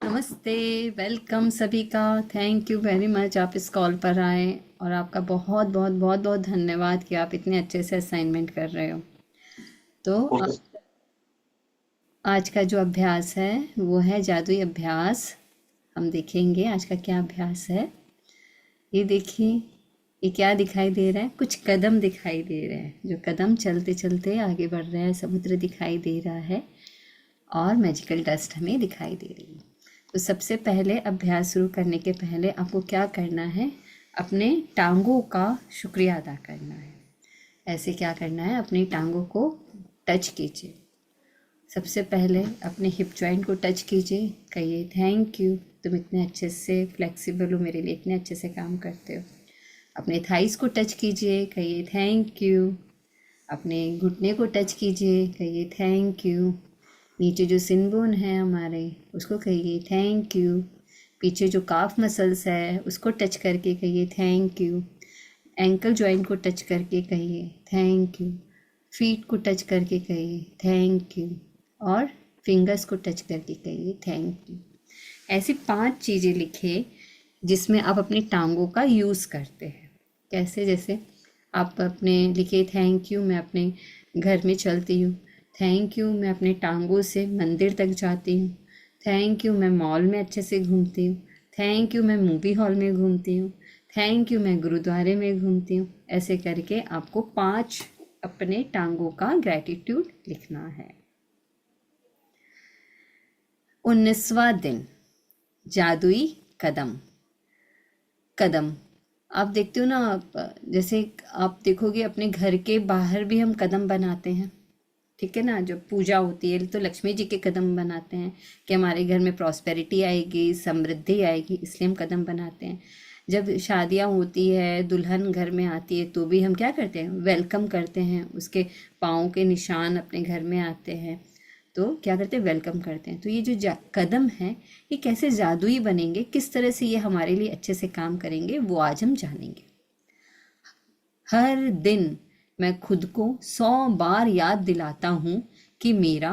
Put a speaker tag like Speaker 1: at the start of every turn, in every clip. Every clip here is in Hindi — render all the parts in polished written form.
Speaker 1: नमस्ते। वेलकम सभी का। थैंक यू वेरी मच आप इस कॉल पर आए और आपका बहुत बहुत बहुत बहुत धन्यवाद कि आप इतने अच्छे से असाइनमेंट कर रहे हो। तो
Speaker 2: ओके।
Speaker 1: आज का जो अभ्यास है वो है जादुई अभ्यास। हम देखेंगे आज का क्या अभ्यास है। ये देखिए, ये क्या दिखाई दे रहा है? कुछ कदम दिखाई दे रहे हैं, जो कदम चलते चलते आगे बढ़ रहे हैं। समुद्र दिखाई दे रहा है और मैजिकल डस्ट हमें दिखाई दे रही है। तो सबसे पहले अभ्यास शुरू करने के पहले आपको क्या करना है? अपने टांगों का शुक्रिया अदा करना है। ऐसे क्या करना है? अपनी टांगों को टच कीजिए। सबसे पहले अपने हिप जॉइंट को टच कीजिए, कहिए थैंक यू, तुम इतने अच्छे से फ्लेक्सिबल हो, मेरे लिए इतने अच्छे से काम करते हो। अपने थाइस को टच कीजिए, कहिए थैंक यू। अपने घुटने को टच कीजिए, कहिए थैंक यू। नीचे जो सिन बोन है हमारे, उसको कहिए थैंक यू। पीछे जो काफ मसल्स है उसको टच करके कहिए थैंक यू। एंकल जॉइंट को टच करके कहिए थैंक यू। फीट को टच करके कहिए थैंक यू। और फिंगर्स को टच करके कहिए थैंक यू। ऐसी 5 चीज़ें लिखे जिसमें आप अपनी टांगों का यूज़ करते हैं। कैसे? जैसे आप अपने लिखे थैंक यू, मैं अपने घर में चलती हूँ। थैंक यू, मैं अपने टांगों से मंदिर तक जाती हूँ। थैंक यू, मैं मॉल में अच्छे से घूमती हूँ। थैंक यू, मैं मूवी हॉल में घूमती हूँ। थैंक यू, मैं गुरुद्वारे में घूमती हूँ। ऐसे करके आपको 5 अपने टांगों का ग्रैटिट्यूड लिखना है। 19वां दिन, जादुई कदम। कदम आप देखते हो ना, आप जैसे आप देखोगे अपने घर के बाहर भी हम कदम बनाते हैं। ठीक है ना? जब पूजा होती है तो लक्ष्मी जी के कदम बनाते हैं कि हमारे घर में प्रॉस्पेरिटी आएगी, समृद्धि आएगी, इसलिए हम कदम बनाते हैं। जब शादियां होती है, दुल्हन घर में आती है, तो भी हम क्या करते हैं? वेलकम करते हैं, उसके पाँव के निशान अपने घर में आते हैं, तो क्या करते हैं? वेलकम करते हैं। तो ये जो कदम है, ये कैसे जादुई बनेंगे, किस तरह से ये हमारे लिए अच्छे से काम करेंगे, वो आज हम जानेंगे। हर दिन मैं खुद को 100 बार याद दिलाता हूँ कि मेरा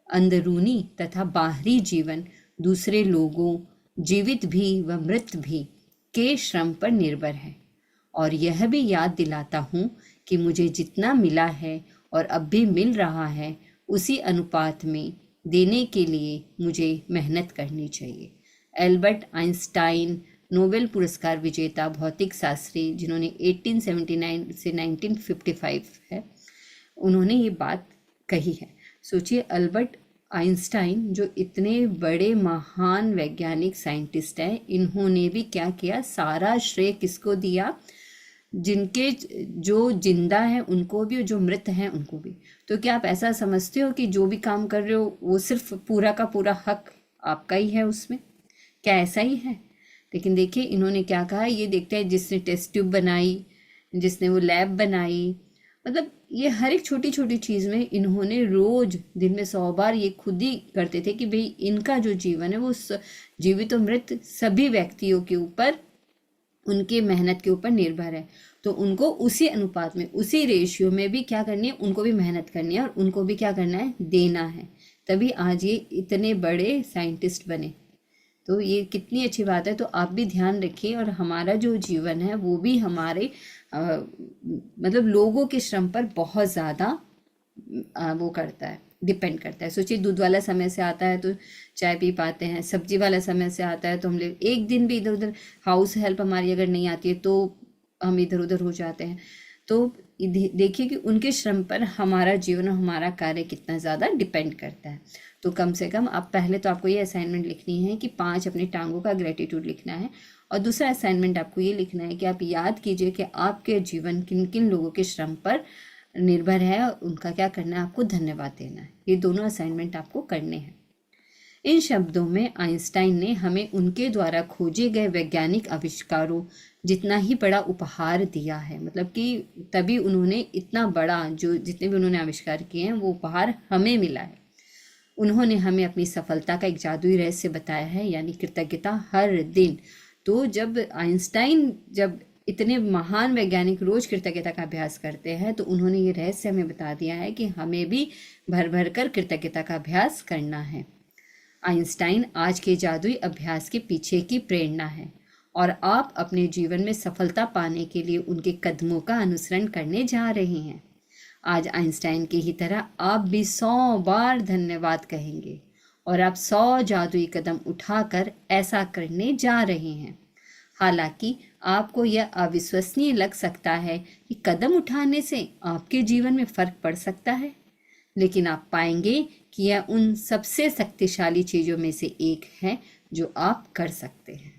Speaker 1: अंदरूनी तथा बाहरी जीवन दूसरे लोगों, जीवित भी व मृत भी, के श्रम पर निर्भर है। और यह भी याद दिलाता हूँ कि मुझे जितना मिला है और अब भी मिल रहा है, उसी अनुपात में देने के लिए मुझे मेहनत करनी चाहिए। एल्बर्ट आइंस्टाइन, नोबेल पुरस्कार विजेता भौतिक शास्त्री, जिन्होंने 1879 से 1955 है, उन्होंने ये बात कही है। सोचिए, अल्बर्ट आइंस्टाइन जो इतने बड़े महान वैज्ञानिक साइंटिस्ट हैं, इन्होंने भी क्या किया? सारा श्रेय किसको दिया? जिनके जो जिंदा हैं उनको भी और जो मृत हैं उनको भी। तो क्या आप ऐसा समझते हो कि जो भी काम कर रहे हो वो सिर्फ पूरा का पूरा हक आपका ही है उसमें? क्या ऐसा ही है? लेकिन देखिए इन्होंने क्या कहा, ये देखते हैं जिसने टेस्ट ट्यूब बनाई, जिसने वो लैब बनाई, मतलब ये हर एक छोटी छोटी चीज़ में इन्होंने रोज दिन में 100 बार ये खुद ही करते थे कि भाई इनका जो जीवन है वो जीवित और मृत सभी व्यक्तियों के ऊपर, उनके मेहनत के ऊपर निर्भर है। तो उनको उसी अनुपात में, उसी रेशियो में भी क्या करनी है? उनको भी मेहनत करनी है और उनको भी क्या करना है? देना है। तभी आज ये इतने बड़े साइंटिस्ट बने। तो ये कितनी अच्छी बात है। तो आप भी ध्यान रखिए और हमारा जो जीवन है वो भी हमारे मतलब लोगों के श्रम पर बहुत ज़्यादा वो करता है, डिपेंड करता है। सोचिए, दूध वाला समय से आता है तो चाय पी पाते हैं, सब्जी वाला समय से आता है तो हम लोग एक दिन भी इधर उधर, हाउस हेल्प हमारी अगर नहीं आती है तो हम इधर उधर हो जाते हैं। तो देखिए कि उनके श्रम पर हमारा जीवन और हमारा कार्य कितना ज़्यादा डिपेंड करता है। तो कम से कम आप पहले तो आपको ये असाइनमेंट लिखनी है कि 5 अपनी टांगों का ग्रेटिट्यूड लिखना है। और दूसरा असाइनमेंट आपको ये लिखना है कि आप याद कीजिए कि आपके जीवन किन किन लोगों के श्रम पर निर्भर है और उनका क्या करना है? आपको धन्यवाद देना है। ये दोनों असाइनमेंट आपको करने हैं। इन शब्दों में आइंस्टाइन ने हमें उनके द्वारा खोजे गए वैज्ञानिक आविष्कारों जितना ही बड़ा उपहार दिया है। मतलब कि तभी उन्होंने इतना बड़ा, जो जितने भी उन्होंने आविष्कार किए हैं वो उपहार हमें मिला है। उन्होंने हमें अपनी सफलता का एक जादुई रहस्य बताया है, यानी कृतज्ञता हर दिन। तो जब आइंस्टाइन, जब इतने महान वैज्ञानिक रोज कृतज्ञता का अभ्यास करते हैं, तो उन्होंने ये रहस्य हमें बता दिया है कि हमें भी भर भर कर कृतज्ञता का अभ्यास करना है। आइंस्टाइन आज के जादुई अभ्यास के पीछे की प्रेरणा है और आप अपने जीवन में सफलता पाने के लिए उनके कदमों का अनुसरण करने जा रहे हैं। आज आइंस्टाइन की ही तरह आप भी 100 बार धन्यवाद कहेंगे और आप 100 जादुई कदम उठाकर ऐसा करने जा रहे हैं। हालांकि आपको यह अविश्वसनीय लग सकता है कि कदम उठाने से आपके जीवन में फर्क पड़ सकता है, लेकिन आप पाएंगे कि यह उन सबसे शक्तिशाली चीजों में से एक है जो आप कर सकते हैं।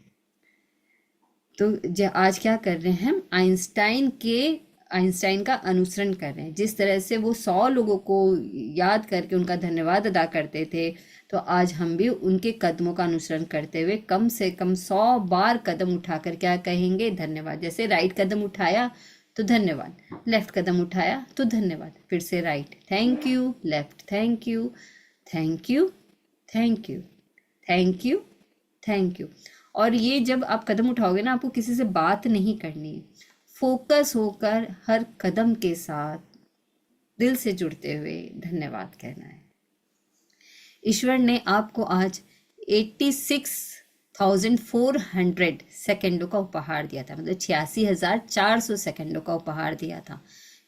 Speaker 1: तो आज क्या कर रहे हैं हम? आइंस्टाइन का अनुसरण कर रहे हैं। जिस तरह से वो 100 लोगों को याद करके उनका धन्यवाद अदा करते थे, तो आज हम भी उनके कदमों का अनुसरण करते हुए कम से कम 100 बार कदम उठाकर क्या कहेंगे? धन्यवाद। जैसे राइट कदम उठाया तो धन्यवाद, लेफ्ट कदम उठाया तो धन्यवाद, फिर से right thank you, left thank you, thank you, thank you, thank you, thank you. और ये जब आप कदम उठाओगे ना, आपको किसी से बात नहीं करनी है, फोकस होकर हर कदम के साथ दिल से जुड़ते हुए धन्यवाद कहना है। ईश्वर ने आपको आज 86,400 सेकेंडों का उपहार दिया था, मतलब 86,400 सेकेंडों का उपहार दिया था।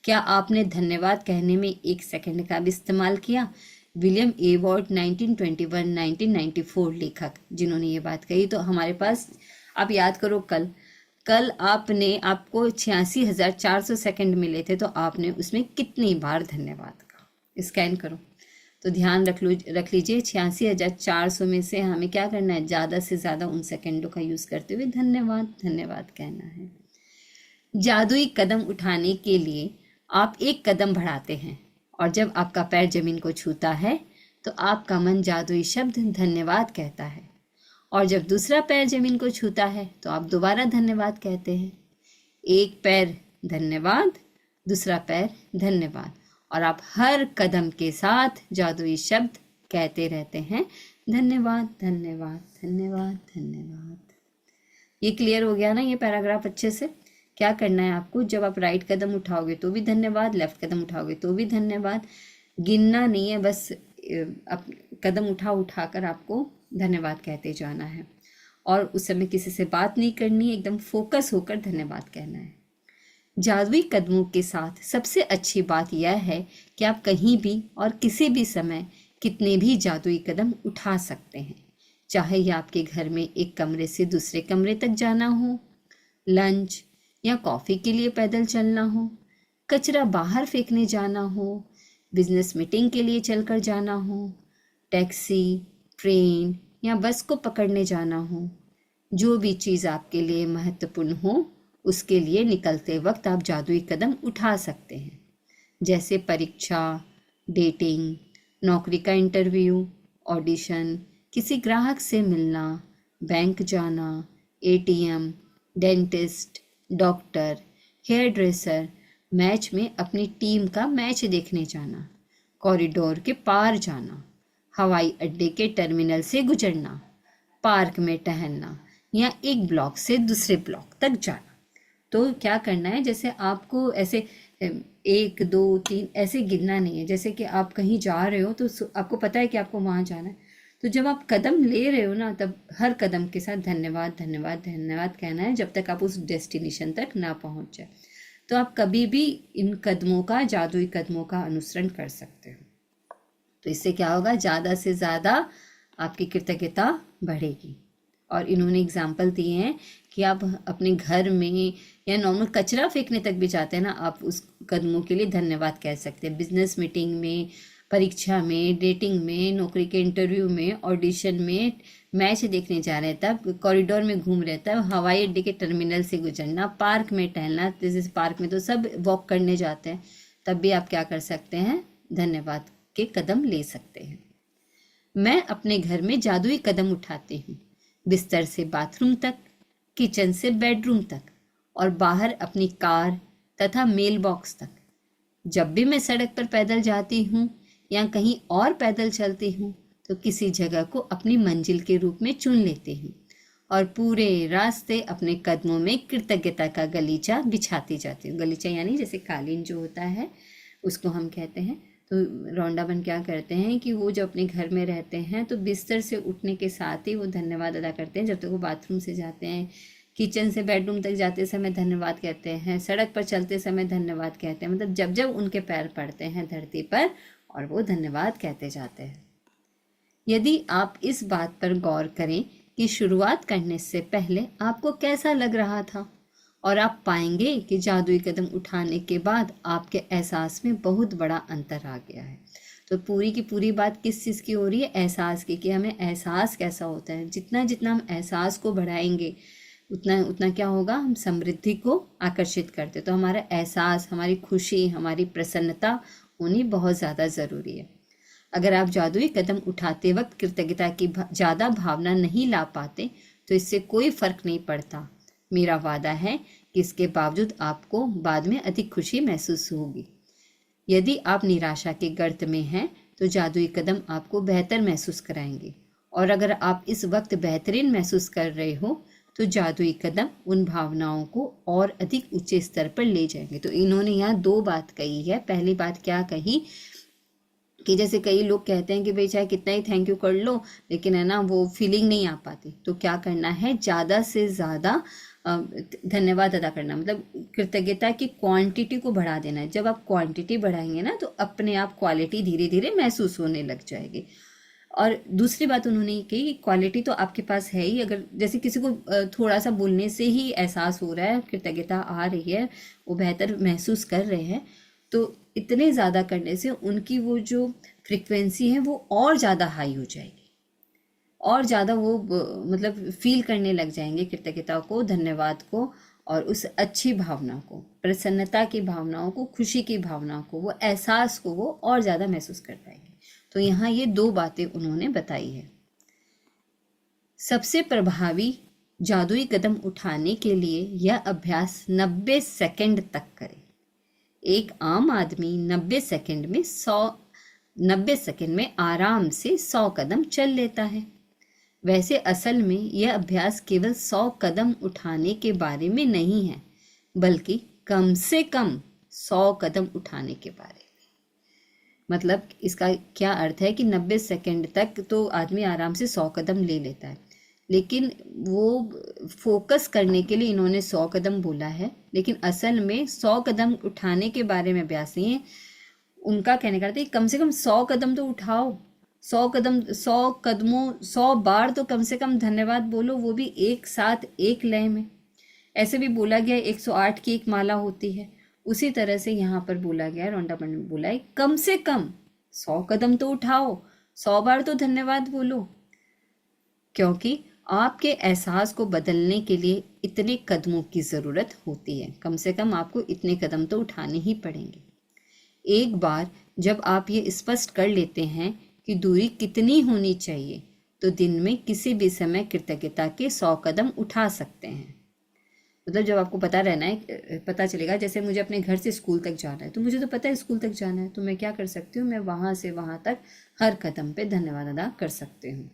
Speaker 1: क्या आपने धन्यवाद कहने में 1 सेकेंड का भी इस्तेमाल किया? विलियम एवॉर्ड 1921-1994 लेखक जिन्होंने ये बात कही। तो हमारे पास, आप याद करो, कल आपको 86,400 सेकेंड मिले थे, तो आपने उसमें कितनी बार धन्यवाद कहा? स्कैन करो तो ध्यान रख लीजिए 86,400 में से हमें क्या करना है? ज़्यादा से ज़्यादा उन सेकेंडों का यूज़ करते हुए धन्यवाद धन्यवाद कहना है। जादुई कदम उठाने के लिए आप एक कदम बढ़ाते हैं और जब आपका पैर जमीन को छूता है तो आपका मन जादुई शब्द धन्यवाद कहता है, और जब दूसरा पैर जमीन को छूता है तो आप दोबारा धन्यवाद कहते हैं। एक पैर धन्यवाद, दूसरा पैर धन्यवाद, और आप हर कदम के साथ जादुई शब्द कहते रहते हैं, धन्यवाद धन्यवाद धन्यवाद धन्यवाद। ये क्लियर हो गया ना ये पैराग्राफ अच्छे से? क्या करना है आपको? जब आप राइट कदम उठाओगे तो भी धन्यवाद, लेफ्ट कदम उठाओगे तो भी धन्यवाद। गिनना नहीं है, बस कदम उठाकर आपको धन्यवाद कहते जाना है, और उस समय किसी से बात नहीं करनी है, एकदम फोकस होकर धन्यवाद कहना है। जादुई कदमों के साथ सबसे अच्छी बात यह है कि आप कहीं भी और किसी भी समय कितने भी जादुई कदम उठा सकते हैं, चाहे यह आपके घर में एक कमरे से दूसरे कमरे तक जाना हो, लंच या कॉफ़ी के लिए पैदल चलना हो, कचरा बाहर फेंकने जाना हो, बिजनेस मीटिंग के लिए चलकर जाना हो, टैक्सी, ट्रेन या बस को पकड़ने जाना हो। जो भी चीज़ आपके लिए महत्वपूर्ण हो उसके लिए निकलते वक्त आप जादुई कदम उठा सकते हैं, जैसे परीक्षा, डेटिंग, नौकरी का इंटरव्यू, ऑडिशन, किसी ग्राहक से मिलना, बैंक जाना, ATM, dentist, doctor, hair dresser, match में अपनी टीम का मैच देखने जाना, कॉरिडोर के पार जाना, हवाई अड्डे के टर्मिनल से गुजरना, पार्क में टहलना या एक ब्लॉक से दूसरे ब्लॉक तक जाना। तो क्या करना है, जैसे आपको ऐसे 1 2 3 ऐसे गिनना नहीं है। जैसे कि आप कहीं जा रहे हो तो आपको पता है कि आपको वहाँ जाना है, तो जब आप कदम ले रहे हो ना, तब हर कदम के साथ धन्यवाद धन्यवाद धन्यवाद कहना है जब तक आप उस डेस्टिनेशन तक ना पहुँच जाए। तो आप कभी भी इन कदमों का, जादुई कदमों का अनुसरण कर सकते हो। तो इससे क्या होगा? ज़्यादा से ज़्यादा आपकी कृतज्ञता बढ़ेगी। और इन्होंने एग्जाम्पल दिए हैं कि आप अपने घर में या नॉर्मल कचरा फेंकने तक भी जाते हैं ना, आप उस कदमों के लिए धन्यवाद कह सकते हैं। बिजनेस मीटिंग में, परीक्षा में, डेटिंग में, नौकरी के इंटरव्यू में, ऑडिशन में, मैच देखने जा रहे तब, कॉरिडोर में घूम रहे तब, हवाई अड्डे के टर्मिनल से गुजरना, पार्क में टहलना, जैसे पार्क में तो सब वॉक करने जाते हैं, तब भी आप क्या कर सकते हैं? धन्यवाद के कदम ले सकते हैं। मैं अपने घर में जादुई कदम उठाती हूँ, बिस्तर से बाथरूम तक, किचन से बेडरूम तक और बाहर अपनी कार तथा मेल बॉक्स तक। जब भी मैं सड़क पर पैदल जाती हूँ या कहीं और पैदल चलती हूँ तो किसी जगह को अपनी मंजिल के रूप में चुन लेती हूँ और पूरे रास्ते अपने कदमों में कृतज्ञता का गलीचा बिछाती जाती हूँ। गलीचा यानी जैसे कालीन जो होता है उसको हम कहते हैं। तो रौंडावन क्या करते हैं कि वो जब अपने घर में रहते हैं तो बिस्तर से उठने के साथ ही वो धन्यवाद अदा करते हैं। जब तक वो बाथरूम से जाते हैं, किचन से बेडरूम तक जाते समय धन्यवाद कहते हैं, सड़क पर चलते समय धन्यवाद कहते हैं, मतलब जब जब उनके पैर पड़ते हैं धरती पर, और वो धन्यवाद कहते जाते हैं। यदि आप इस बात पर गौर करें कि शुरुआत करने से पहले आपको कैसा लग रहा था, और आप पाएंगे कि जादुई कदम उठाने के बाद आपके एहसास में बहुत बड़ा अंतर आ गया है। तो पूरी की पूरी बात किस चीज़ की हो रही है? एहसास की, कि हमें एहसास कैसा होता है। जितना जितना हम एहसास को बढ़ाएंगे उतना उतना क्या होगा, हम समृद्धि को आकर्षित करते। तो हमारा एहसास, हमारी खुशी, हमारी प्रसन्नता होनी बहुत ज़्यादा ज़रूरी है। अगर आप जादुई कदम उठाते वक्त कृतज्ञता की ज़्यादा भावना नहीं ला पाते तो इससे कोई फर्क नहीं पड़ता। मेरा वादा है कि इसके बावजूद आपको बाद में अधिक खुशी महसूस होगी। यदि आप निराशा के गर्त में हैं तो जादुई कदम आपको बेहतर महसूस कराएंगे, और अगर आप इस वक्त बेहतरीन महसूस कर रहे हो तो जादुई कदम उन भावनाओं को और अधिक ऊंचे स्तर पर ले जाएंगे। तो इन्होंने यहाँ दो बात कही है। पहली बात क्या कही कि जैसे कई लोग कहते हैं कि भाई चाहे कितना ही थैंक यू कर लो लेकिन है ना वो फीलिंग नहीं आ पाती, तो क्या करना है, ज़्यादा से ज़्यादा धन्यवाद अदा करना, मतलब कृतज्ञता की क्वांटिटी को बढ़ा देना है। जब आप क्वांटिटी बढ़ाएंगे ना तो अपने आप क्वालिटी धीरे धीरे महसूस होने लग जाएगी। और दूसरी बात उन्होंने ये कही कि क्वालिटी तो आपके पास है ही। अगर जैसे किसी को थोड़ा सा बोलने से ही एहसास हो रहा है, कृतज्ञता आ रही है, वो बेहतर महसूस कर रहे हैं, तो इतने ज़्यादा करने से उनकी वो जो फ्रिक्वेंसी है वो और ज़्यादा हाई हो जाएगी, और ज़्यादा वो मतलब फील करने लग जाएंगे कृतज्ञता को, धन्यवाद को, और उस अच्छी भावना को, प्रसन्नता की भावनाओं को, खुशी की भावनाओं को, वो एहसास को वो और ज़्यादा महसूस कर पाएंगे। तो यहाँ ये दो बातें उन्होंने बताई है। सबसे प्रभावी जादुई कदम उठाने के लिए यह अभ्यास 90 सेकंड तक करें। एक आम आदमी 90 सेकंड में आराम से 100 कदम चल लेता है। वैसे असल में यह अभ्यास केवल 100 कदम उठाने के बारे में नहीं है, बल्कि कम से कम 100 कदम उठाने के बारे में। मतलब इसका क्या अर्थ है कि 90 सेकंड तक तो आदमी आराम से 100 कदम ले लेता है, लेकिन वो फोकस करने के लिए इन्होंने 100 कदम बोला है, लेकिन असल में 100 कदम उठाने के बारे में अभ्यास नहीं है। उनका कहने का अर्थ है कम से कम 100 कदम तो उठाओ, 100 बार तो कम से कम धन्यवाद बोलो, वो भी एक साथ एक लय में। ऐसे भी बोला गया 108 की एक माला होती है, उसी तरह से यहाँ पर बोला गया, रौंडावन ने बोला है कम से कम 100 कदम तो उठाओ, 100 बार तो धन्यवाद बोलो, क्योंकि आपके एहसास को बदलने के लिए इतने कदमों की ज़रूरत होती है। कम से कम आपको इतने कदम तो उठाने ही पड़ेंगे। एक बार जब आप ये स्पष्ट कर लेते हैं कि दूरी कितनी होनी चाहिए, तो दिन में किसी भी समय कृतज्ञता के 100 कदम उठा सकते हैं। मतलब जब आपको पता रहना है, पता चलेगा जैसे मुझे अपने घर से स्कूल तक जाना है, तो मुझे तो पता है स्कूल तक जाना है, तो मैं क्या कर सकती हूँ, मैं वहाँ से वहाँ तक हर कदम पे धन्यवाद अदा कर सकती हूँ,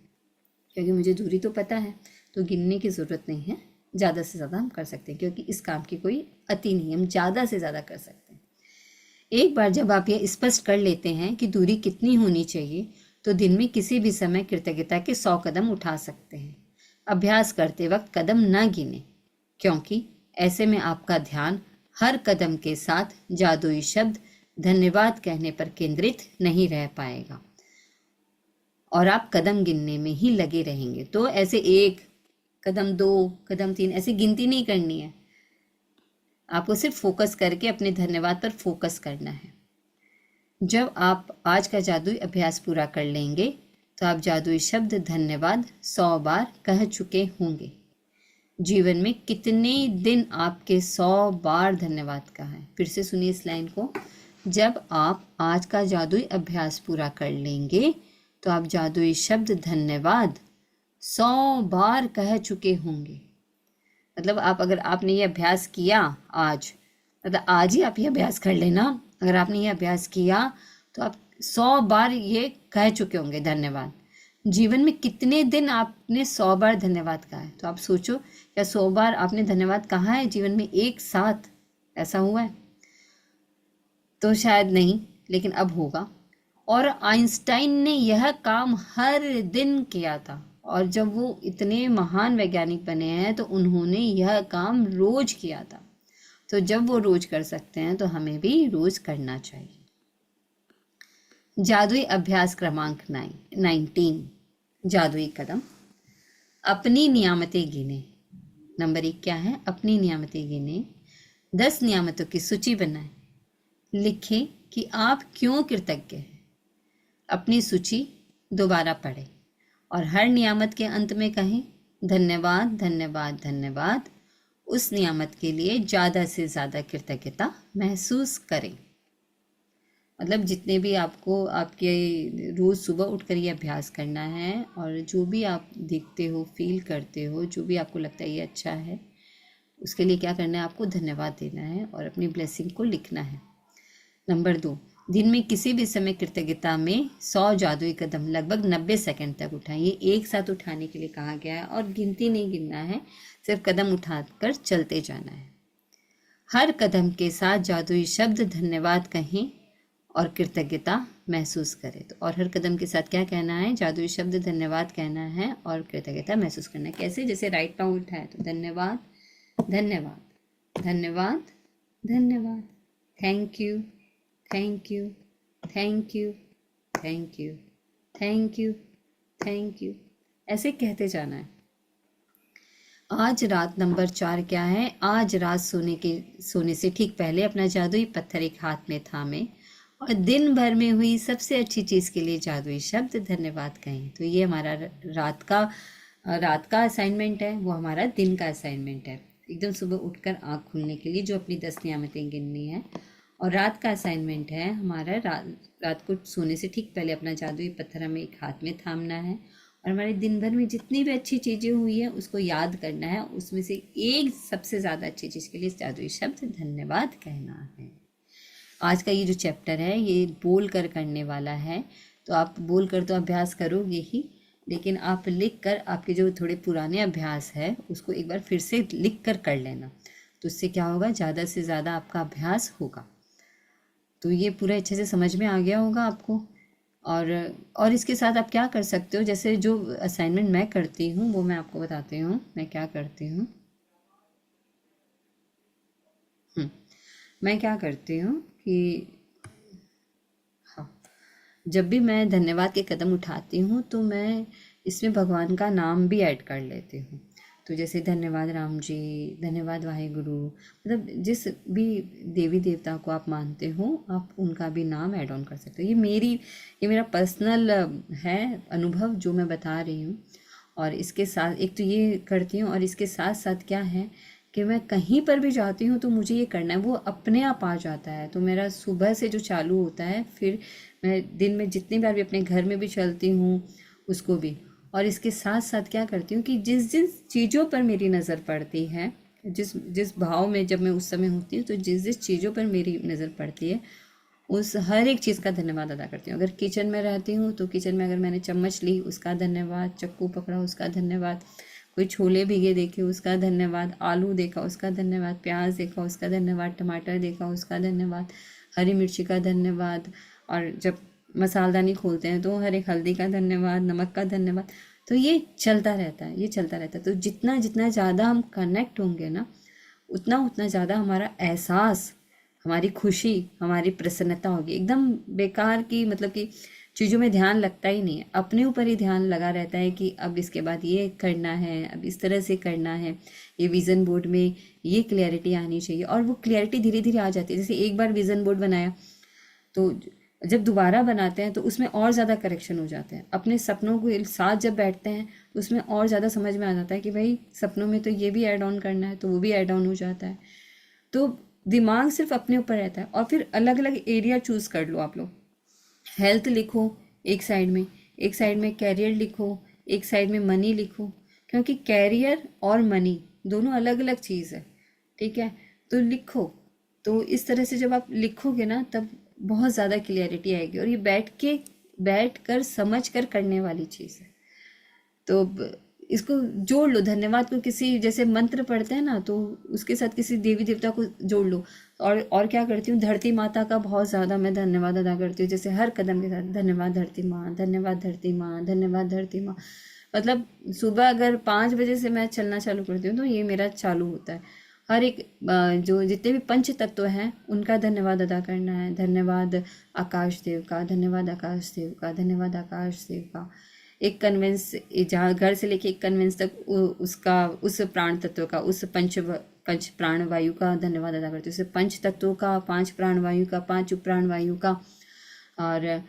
Speaker 1: क्योंकि मुझे दूरी तो पता है, तो गिनने की ज़रूरत नहीं है। ज़्यादा से ज़्यादा हम कर सकते हैं, क्योंकि इस काम की कोई अति नहीं, हम ज़्यादा से ज़्यादा कर सकते हैं। एक बार जब आप ये स्पष्ट कर लेते हैं कि दूरी कितनी होनी चाहिए, तो दिन में किसी भी समय कृतज्ञता के 100 कदम उठा सकते हैं। अभ्यास करते वक्त कदम न गिने, क्योंकि ऐसे में आपका ध्यान हर कदम के साथ जादुई शब्द धन्यवाद कहने पर केंद्रित नहीं रह पाएगा, और आप कदम गिनने में ही लगे रहेंगे। तो ऐसे 1 कदम, 2 कदम, 3 ऐसी गिनती नहीं करनी है, आपको सिर्फ फोकस करके अपने धन्यवाद पर फोकस करना है। जब आप आज का जादुई अभ्यास पूरा कर लेंगे तो आप जादुई शब्द धन्यवाद 100 बार कह चुके होंगे। जीवन में कितने दिन आपके 100 बार धन्यवाद कहा है? फिर से सुनिए इस लाइन को। जब आप आज का जादुई अभ्यास पूरा कर लेंगे तो आप जादुई शब्द धन्यवाद 100 बार कह चुके होंगे। मतलब अगर आपने ये अभ्यास किया आज, मतलब आज ही आप ये अभ्यास कर लेना, अगर आपने ये अभ्यास किया तो आप 100 बार ये कह चुके होंगे धन्यवाद। जीवन में कितने दिन आपने 100 बार धन्यवाद कहा है? तो आप सोचो, क्या 100 बार आपने धन्यवाद कहा है जीवन में एक साथ? ऐसा हुआ है? तो शायद नहीं, लेकिन अब होगा। और आइंस्टाइन ने यह काम हर दिन किया था, और जब वो इतने महान वैज्ञानिक बने हैं तो उन्होंने यह काम रोज किया था। तो जब वो रोज कर सकते हैं तो हमें भी रोज करना चाहिए। जादुई अभ्यास क्रमांक 19, जादुई कदम। अपनी नियामतें गिने। नंबर 1 क्या है? अपनी नियामतें गिने। 10 नियामतों की सूची बनाएं। लिखें कि आप क्यों कृतज्ञ हैं। अपनी सूची दोबारा पढ़ें और हर नियामत के अंत में कहें धन्यवाद धन्यवाद धन्यवाद। उस नियामत के लिए ज़्यादा से ज़्यादा कृतज्ञता महसूस करें। मतलब जितने भी आपको आपके रोज़ सुबह उठकर ये अभ्यास करना है, और जो भी आप देखते हो, फील करते हो, जो भी आपको लगता है ये अच्छा है, उसके लिए क्या करना है? आपको धन्यवाद देना है और अपनी ब्लेसिंग को लिखना है। नंबर 2, दिन में किसी भी समय कृतज्ञता में 100 जादुई कदम लगभग 90 सेकंड तक उठाएं। ये एक साथ उठाने के लिए कहा गया है और गिनती नहीं गिनना है, सिर्फ कदम उठाकर चलते जाना है। हर कदम के साथ जादुई शब्द धन्यवाद कहें और कृतज्ञता महसूस करें। तो और हर कदम के साथ क्या कहना है? जादुई शब्द धन्यवाद कहना है और कृतज्ञता महसूस करना है। कैसे? जैसे राइट पाँव उठाए तो धन्यवाद धन्यवाद धन्यवाद धन्यवाद, thank you thank you thank you thank you thank you thank you, ऐसे कहते जाना है। आज रात नंबर 4 क्या है? आज रात सोने से ठीक पहले अपना जादुई पत्थर एक हाथ में थामे और दिन भर में हुई सबसे अच्छी चीज़ के लिए जादुई शब्द धन्यवाद कहें। तो ये हमारा रात का असाइनमेंट है, वो हमारा दिन का असाइनमेंट है। एकदम सुबह उठकर आँख खुलने के लिए जो अपनी 10 नियामतें गिननी है। और रात का असाइनमेंट है हमारा रात को सोने से ठीक पहले अपना जादुई पत्थर हमें एक हाथ में थामना है और हमारे दिन भर में जितनी भी अच्छी चीज़ें हुई है उसको याद करना है। उसमें से एक सबसे ज़्यादा अच्छी चीज़ के लिए जादुई शब्द धन्यवाद कहना है। आज का ये जो चैप्टर है ये बोल कर करने वाला है, तो आप बोल कर तो अभ्यास करोगे ही, लेकिन आप लिख कर आपके जो थोड़े पुराने अभ्यास है उसको एक बार फिर से लिख कर लेना। तो इससे क्या होगा? ज़्यादा से ज़्यादा आपका अभ्यास होगा। तो ये पूरा अच्छे से समझ में आ गया होगा आपको। और इसके साथ आप क्या कर सकते हो, जैसे जो असाइनमेंट मैं करती हूँ वो मैं आपको बताती हूँ मैं क्या करती हूँ। मैं क्या करती हूँ कि हाँ, जब भी मैं धन्यवाद के कदम उठाती हूँ तो मैं इसमें भगवान का नाम भी ऐड कर लेती हूँ। तो जैसे धन्यवाद राम जी, धन्यवाद वाहेगुरु, मतलब जिस भी देवी देवता को आप मानते हो आप उनका भी नाम ऐड ऑन कर सकते हो। ये मेरा पर्सनल है अनुभव जो मैं बता रही हूँ। और इसके साथ एक तो ये करती हूँ, और इसके साथ साथ क्या है कि मैं कहीं पर भी जाती हूँ तो मुझे ये करना है, वो अपने आप आ जाता है। तो मेरा सुबह से जो चालू होता है, फिर मैं दिन में जितनी बार भी अपने घर में भी चलती हूँ उसको भी। और इसके साथ साथ क्या करती हूँ कि जिस जिस चीज़ों पर मेरी नज़र पड़ती है, जिस जिस भाव में जब मैं उस समय होती हूँ, तो जिस जिस चीज़ों पर मेरी नज़र पड़ती है उस हर एक चीज़ का धन्यवाद अदा करती हूँ। अगर किचन में रहती हूँ तो किचन में अगर मैंने चम्मच ली उसका धन्यवाद, चक्कू पकड़ा उसका धन्यवाद, कोई छोले भीगे देखे उसका धन्यवाद, आलू देखा उसका धन्यवाद, प्याज देखा उसका धन्यवाद, टमाटर देखा उसका धन्यवाद, हरी मिर्ची का धन्यवाद, और जब मसालदानी खोलते हैं तो हर एक हल्दी का धन्यवाद, नमक का धन्यवाद। तो ये चलता रहता है, ये चलता रहता है। तो जितना जितना ज़्यादा हम कनेक्ट होंगे ना, उतना उतना ज़्यादा हमारा एहसास, हमारी खुशी, हमारी प्रसन्नता होगी। एकदम बेकार की मतलब कि चीज़ों में ध्यान लगता ही नहीं है, अपने ऊपर ही ध्यान लगा रहता है कि अब इसके बाद ये करना है, अब इस तरह से करना है, ये विज़न बोर्ड में ये क्लैरिटी आनी चाहिए। और वो क्लैरिटी धीरे धीरे आ जाती है। जैसे एक बार विज़न बोर्ड बनाया तो जब दोबारा बनाते हैं तो उसमें और ज़्यादा करेक्शन हो जाते हैं। अपने सपनों के साथ जब बैठते हैं तो उसमें और ज़्यादा समझ में आ जाता है कि भाई सपनों में तो ये भी ऐड ऑन करना है, तो वो भी ऐड ऑन हो जाता है। तो दिमाग सिर्फ अपने ऊपर रहता है। और फिर अलग अलग एरिया चूज़ कर लो आप लोग। हेल्थ लिखो एक साइड में कैरियर लिखो, एक साइड में मनी लिखो, क्योंकि कैरियर और मनी दोनों अलग अलग चीज़ है, ठीक है? तो लिखो। तो इस तरह से जब आप लिखोगे ना तब बहुत ज़्यादा क्लियरिटी आएगी। और ये बैठ कर समझ कर करने वाली चीज़ है। तो इसको जोड़ लो, धन्यवाद को किसी, जैसे मंत्र पढ़ते हैं ना, तो उसके साथ किसी देवी देवता को जोड़ लो। और क्या करती हूँ, धरती माता का बहुत ज़्यादा मैं धन्यवाद अदा करती हूँ, जैसे हर कदम के साथ धन्यवाद धरती माँ, धन्यवाद धरती माँ, धन्यवाद धरती माँ। मतलब सुबह अगर 5 बजे से मैं चलना चालू करती हूँ तो ये मेरा चालू होता है। हर एक जो जितने भी पंच तत्व हैं उनका धन्यवाद अदा करना है। धन्यवाद आकाश देव का, धन्यवाद आकाश देव का, धन्यवाद आकाश देव का। एक कन्वेंस, जहाँ घर से लेके एक कन्वेंस तक उसका, उस प्राण तत्व का, उस पंच प्राण वायु का धन्यवाद अदा करते हैं। उसे पंच तत्वों का, 5 प्राण वायु का, 5 उपप्राण वायु का, और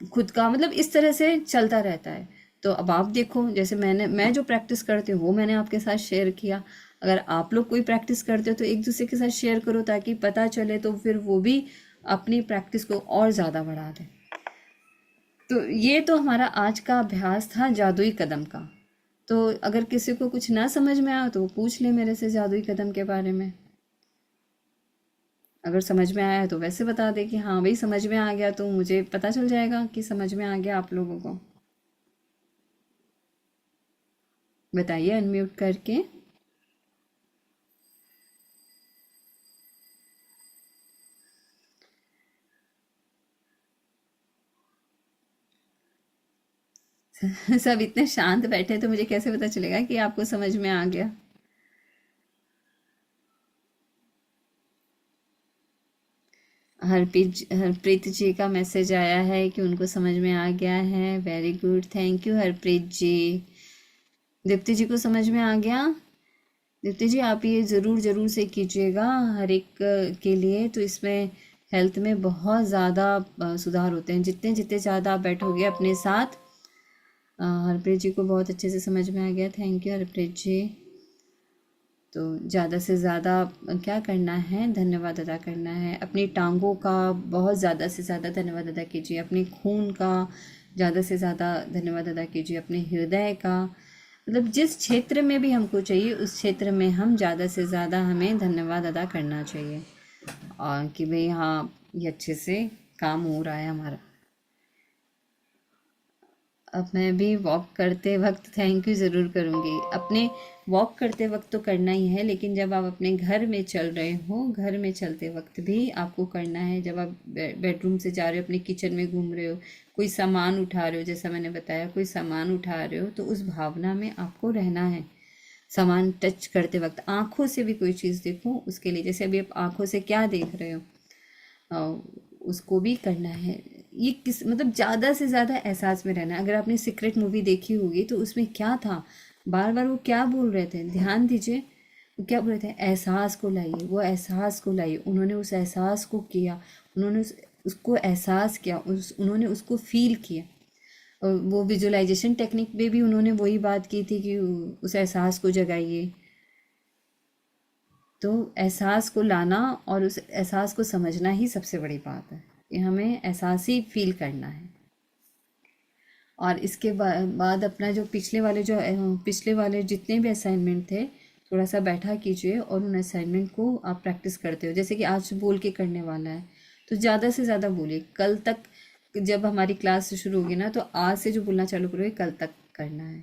Speaker 1: खुद का, मतलब इस तरह से चलता रहता है। तो अब आप देखो, जैसे मैं जो प्रैक्टिस करती हूँ वो मैंने आपके साथ शेयर किया। अगर आप लोग कोई प्रैक्टिस करते हो तो एक दूसरे के साथ शेयर करो, ताकि पता चले, तो फिर वो भी अपनी प्रैक्टिस को और ज़्यादा बढ़ा दें। तो ये तो हमारा आज का अभ्यास था जादुई कदम का। तो अगर किसी को कुछ ना समझ में आया तो वो पूछ ले मेरे से जादुई कदम के बारे में। अगर समझ में आया तो वैसे बता दे कि हाँ भाई समझ में आ गया, तो मुझे पता चल जाएगा कि समझ में आ गया आप लोगों को। बताइए अनम्यूट करके। सब इतने शांत बैठे तो मुझे कैसे पता चलेगा कि आपको समझ में आ गया। हरप्रीत जी का मैसेज आया है कि उनको समझ में आ गया है। Very good, thank you Harpreet ji. Deepti ji को समझ में आ गया। दीप्ति जी आप ये ज़रूर ज़रूर से कीजिएगा हर एक के लिए, तो इसमें हेल्थ में बहुत ज़्यादा सुधार होते हैं। जितने जितने ज़्यादा आप बैठोगे अपने साथ। हरप्रीत जी को बहुत अच्छे से समझ में आ गया, थैंक यू हरप्रीत जी। तो ज़्यादा से ज़्यादा क्या करना है, धन्यवाद अदा करना है। अपनी टांगों का बहुत ज़्यादा से ज़्यादा धन्यवाद अदा कीजिए। अपने खून का ज़्यादा से ज़्यादा धन्यवाद अदा कीजिए। अपने हृदय का, मतलब जिस क्षेत्र में भी हमको चाहिए उस क्षेत्र में हम ज़्यादा से ज़्यादा हमें धन्यवाद अदा करना चाहिए, और कि भाई हाँ ये अच्छे से काम हो रहा है हमारा। अब मैं भी वॉक करते वक्त थैंक यू ज़रूर करूँगी। अपने वॉक करते वक्त तो करना ही है, लेकिन जब आप अपने घर में चल रहे हो, घर में चलते वक्त भी आपको करना है। जब आप बेडरूम से जा रहे हो, अपने किचन में घूम रहे हो, कोई सामान उठा रहे हो, जैसा मैंने बताया कोई सामान उठा रहे हो, तो उस भावना में आपको रहना है। सामान टच करते वक्त आँखों से भी कोई चीज़ देखो उसके लिए, जैसे अभी आप आँखों से क्या देख रहे हो, उसको भी करना है। ये किस, मतलब ज़्यादा से ज़्यादा एहसास में रहना है। अगर आपने सीक्रेट मूवी देखी होगी तो उसमें क्या था, बार बार वो क्या बोल रहे थे, ध्यान दीजिए। वो क्या बोल रहे थे, एहसास को लाइए, वो एहसास को लाइए। उन्होंने उस एहसास को किया, उन्होंने उसको एहसास किया, उन्होंने उसको फील किया। और वो विजुअलाइजेशन टेक्निक में भी उन्होंने वही बात की थी कि उस एहसास को जगाइए। तो एहसास को लाना और उस एहसास को समझना ही सबसे बड़ी बात है, कि हमें एहसास ही फील करना है। और इसके बाद अपना जो पिछले वाले जितने भी असाइनमेंट थे, थोड़ा सा बैठा कीजिए और उन असाइनमेंट को आप प्रैक्टिस करते हो। जैसे कि आज बोल के करने वाला है तो ज़्यादा से ज़्यादा बोलिए। कल तक जब हमारी क्लास शुरू होगी ना, तो आज से जो बोलना चालू करोगे कल तक करना है।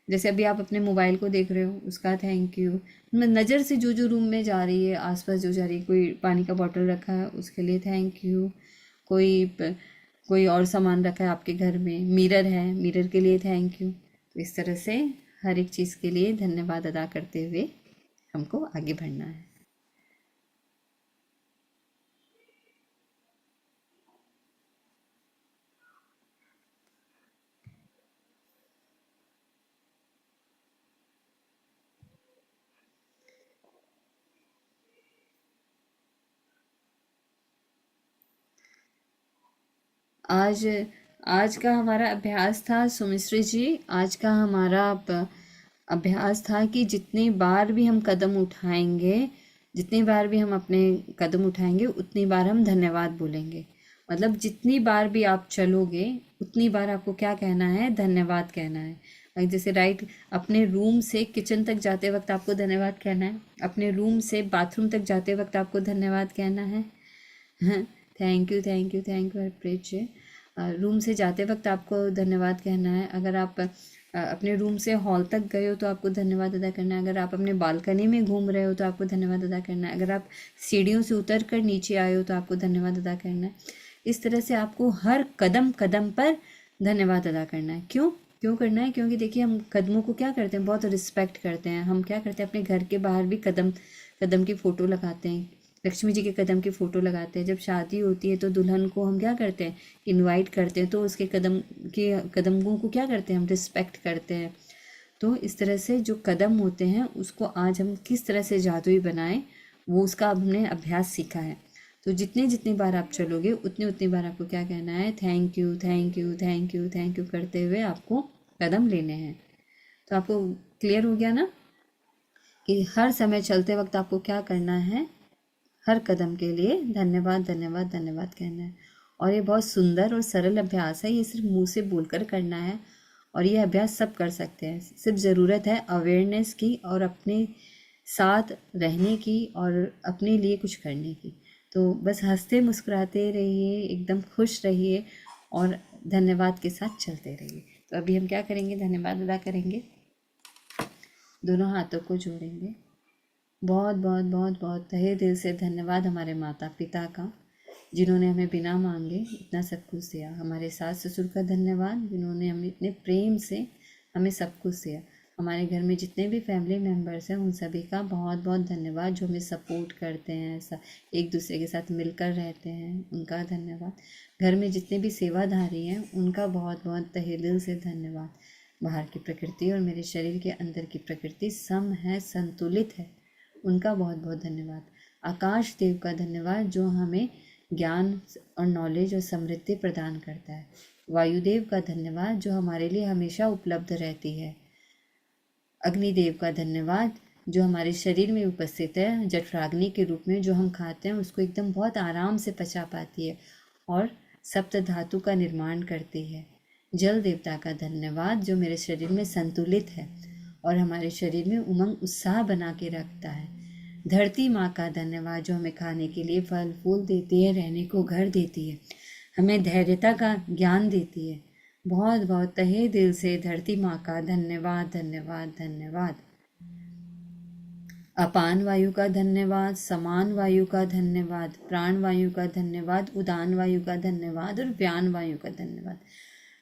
Speaker 1: जैसे अभी आप अपने मोबाइल को देख रहे हो, उसका थैंक यू। नज़र से जो जो रूम में जा रही है, आसपास जो जा रही है, कोई पानी का बॉटल रखा है उसके लिए थैंक यू। कोई कोई और सामान रखा है आपके घर में, मिरर है, मिरर के लिए थैंक यू। तो इस तरह से हर एक चीज़ के लिए धन्यवाद अदा करते हुए हमको आगे बढ़ना है। आज आज का हमारा अभ्यास था सुमिश्री जी, आज का हमारा अभ्यास था कि जितनी बार भी हम कदम उठाएंगे, जितनी बार भी हम अपने कदम उठाएंगे उतनी बार हम धन्यवाद बोलेंगे। मतलब जितनी बार भी आप चलोगे उतनी बार आपको क्या कहना है, धन्यवाद कहना है। जैसे राइट, अपने रूम से किचन तक जाते वक्त आपको धन्यवाद कहना है, अपने रूम से बाथरूम तक जाते वक्त आपको धन्यवाद कहना है। Thank you thank you thank you Harpreet ji. Room से जाते वक्त आपको धन्यवाद कहना है। अगर आप अपने रूम से हॉल तक गए हो तो आपको धन्यवाद अदा करना है। अगर आप अपने बालकनी में घूम रहे हो तो आपको धन्यवाद अदा करना है। अगर आप सीढ़ियों से उतर कर नीचे आए हो तो आपको धन्यवाद अदा करना है। इस तरह से आपको हर कदम कदम पर धन्यवाद अदा करना है। क्यों क्यों करना है? क्योंकि देखिए, हम कदमों को क्या करते हैं, बहुत रिस्पेक्ट करते हैं। हम क्या करते हैं, अपने घर के बाहर भी कदम कदम की फ़ोटो लगाते हैं, लक्ष्मी जी के कदम की फ़ोटो लगाते हैं। जब शादी होती है तो दुल्हन को हम क्या करते हैं, इनवाइट करते हैं, तो उसके कदमों को क्या करते हैं, हम रिस्पेक्ट करते हैं। तो इस तरह से जो कदम होते हैं उसको आज हम किस तरह से जादुई बनाएं, वो उसका अब हमने अभ्यास सीखा है। तो जितने जितनी बार आप चलोगे उतनी उतनी बार आपको क्या कहना है, thank you thank you thank you thank you करते हुए आपको कदम लेने हैं। तो आपको क्लियर हो गया ना कि हर समय चलते वक्त आपको क्या करना है, हर कदम के लिए धन्यवाद धन्यवाद धन्यवाद कहना है। और ये बहुत सुंदर और सरल अभ्यास है, ये सिर्फ मुंह से बोलकर करना है और ये अभ्यास सब कर सकते हैं। सिर्फ ज़रूरत है अवेयरनेस की और अपने साथ रहने की और अपने लिए कुछ करने की। तो बस हंसते मुस्कुराते रहिए, एकदम खुश रहिए और धन्यवाद के साथ चलते रहिए। तो अभी हम क्या करेंगे, धन्यवाद अदा करेंगे। दोनों हाथों को जोड़ेंगे। बहुत बहुत बहुत बहुत तहे दिल से धन्यवाद हमारे माता पिता का, जिन्होंने हमें बिना मांगे इतना सब कुछ दिया। हमारे सास ससुर का धन्यवाद, जिन्होंने हमें इतने प्रेम से हमें सब कुछ दिया। हमारे घर में जितने भी फैमिली मेम्बर्स हैं उन सभी का बहुत बहुत धन्यवाद, जो हमें सपोर्ट करते हैं, एक दूसरे के साथ मिलकर रहते हैं, उनका धन्यवाद। घर में जितने भी सेवाधारी हैं उनका बहुत बहुत तहे दिल से धन्यवाद। बाहर की प्रकृति और मेरे शरीर के अंदर की प्रकृति सम है, संतुलित है, उनका बहुत बहुत धन्यवाद। आकाश देव का धन्यवाद, जो हमें ज्ञान और नॉलेज और समृद्धि प्रदान करता है। वायुदेव का धन्यवाद, जो हमारे लिए हमेशा उपलब्ध रहती है। अग्निदेव का धन्यवाद, जो हमारे शरीर में उपस्थित है, जठराग्नि के रूप में, जो हम खाते हैं उसको एकदम बहुत आराम से पचा पाती है और सप्त धातु का निर्माण करती है। जल देवता का धन्यवाद, जो मेरे शरीर में संतुलित है और हमारे शरीर में उमंग उत्साह बना के रखता है। धरती माँ का धन्यवाद, जो हमें खाने के लिए फल फूल देती है, रहने को घर देती है, हमें धैर्यता का ज्ञान देती है। बहुत बहुत तहे दिल से धरती माँ का धन्यवाद धन्यवाद धन्यवाद। अपान वायु का धन्यवाद, समान वायु का धन्यवाद, प्राण वायु का धन्यवाद, उदान वायु का धन्यवाद और व्यान वायु का धन्यवाद।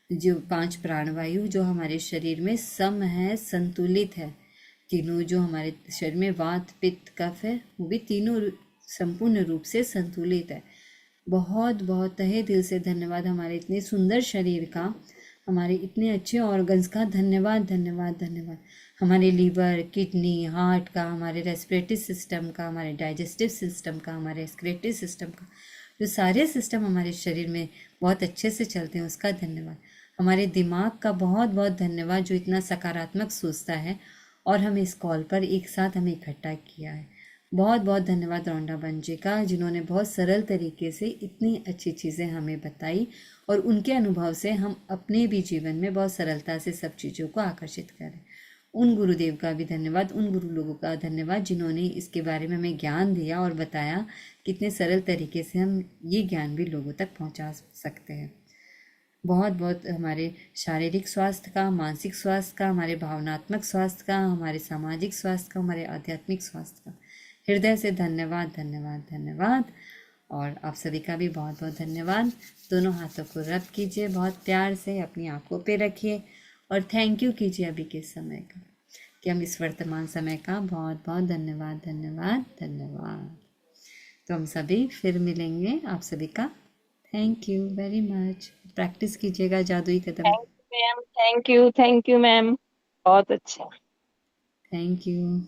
Speaker 1: जो 5 प्राणवायु जो हमारे शरीर में सम है, संतुलित है। तीनों जो हमारे शरीर में वात पित्त कफ है, वो भी तीनों संपूर्ण रूप से संतुलित है। बहुत बहुत तहे दिल से धन्यवाद हमारे इतने सुंदर शरीर का, हमारे इतने अच्छे ऑर्गन्स का धन्यवाद धन्यवाद धन्यवाद। हमारे लीवर, किडनी, हार्ट का, हमारे रेस्पिरेटरी सिस्टम का, हमारे डाइजेस्टिव सिस्टम का, हमारे एक्सक्रीटरी सिस्टम का, जो सारे सिस्टम हमारे शरीर में बहुत अच्छे से चलते हैं, उसका धन्यवाद। हमारे दिमाग का बहुत बहुत धन्यवाद, जो इतना सकारात्मक सोचता है और हमें इस कॉल पर एक साथ हमें इकट्ठा किया है। बहुत बहुत धन्यवाद रौंडा बहन जी का, जिन्होंने बहुत सरल तरीके से इतनी अच्छी चीज़ें हमें बताई और उनके अनुभव से हम अपने भी जीवन में बहुत सरलता से सब चीज़ों को आकर्षित करें। उन गुरुदेव का भी धन्यवाद, उन गुरु लोगों का धन्यवाद, जिन्होंने इसके बारे में हमें ज्ञान दिया और बताया कितने सरल तरीके से हम ये ज्ञान भी लोगों तक पहुंचा सकते हैं। बहुत बहुत हमारे शारीरिक स्वास्थ्य का, मानसिक स्वास्थ्य का, हमारे भावनात्मक स्वास्थ्य का, हमारे सामाजिक स्वास्थ्य का, हमारे आध्यात्मिक स्वास्थ्य का हृदय से धन्यवाद धन्यवाद धन्यवाद। और आप सभी का भी बहुत बहुत धन्यवाद। दोनों हाथों को रब कीजिए, बहुत प्यार से अपनी आंखों पे रखिए और थैंक यू कीजिए अभी के समय का, कि हम इस वर्तमान समय का बहुत बहुत धन्यवाद धन्यवाद धन्यवाद। तो हम सभी फिर मिलेंगे, आप सभी का thank you very much. Practice कीजिएगा जादुई कदम।
Speaker 2: Thank you ma'am, thank you ma'am, बहुत अच्छा।
Speaker 1: Thank you.